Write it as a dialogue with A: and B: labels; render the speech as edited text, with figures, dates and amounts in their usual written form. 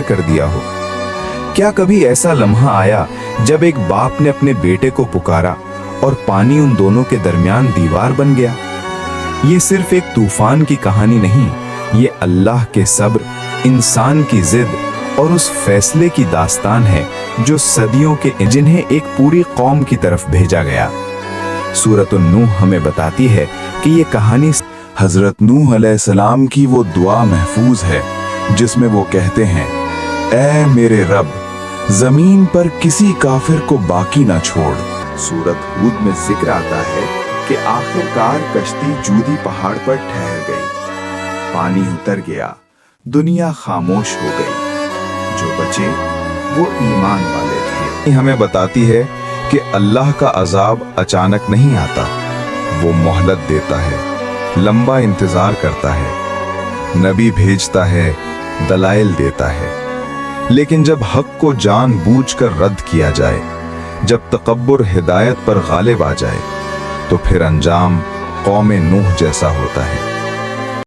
A: कर दिया हो। क्या कभी ऐसा लम्हा आया जब एक बाप ने अपने बेटे को पुकारा और पानी उन दोनों के दरमियान दीवार बन गया? ये सिर्फ एक तूफान की कहानी नहीं, ये अल्लाह के सब्र, इंसान की जिद और उस फैसले की दास्तान है जो सदियों के जिन्हें एक पूरी कौम की तरफ भेजा गया। सूरत नूह हमें बताती है कि ये कहानी
B: हजरत नूह अलैहिस्सलाम की वो दुआ महफूज है जिसमें वो कहते हैं, ऐ मेरे रब, जमीन पर किसी काफिर को बाकी ना छोड़।
A: सूरत हूद में जिक्र आता है कि आखिरकार कश्ती जूदी पहाड़ पर ठहर गई, पानी उतर गया, दुनिया खामोश हो गई। जो बचे वो ईमान वाले थे। हमें बताती है कि अल्लाह का अजाब अचानक नहीं आता, वो मोहलत देता है, लंबा इंतजार करता है, नबी भेजता है, दलाइल देता है। लेकिन जब हक को जानबूझकर रद्द किया जाए, जब तकब्बुर हिदायत पर गालिब आ जाए, तो फिर अंजाम कौम नूह जैसा होता है।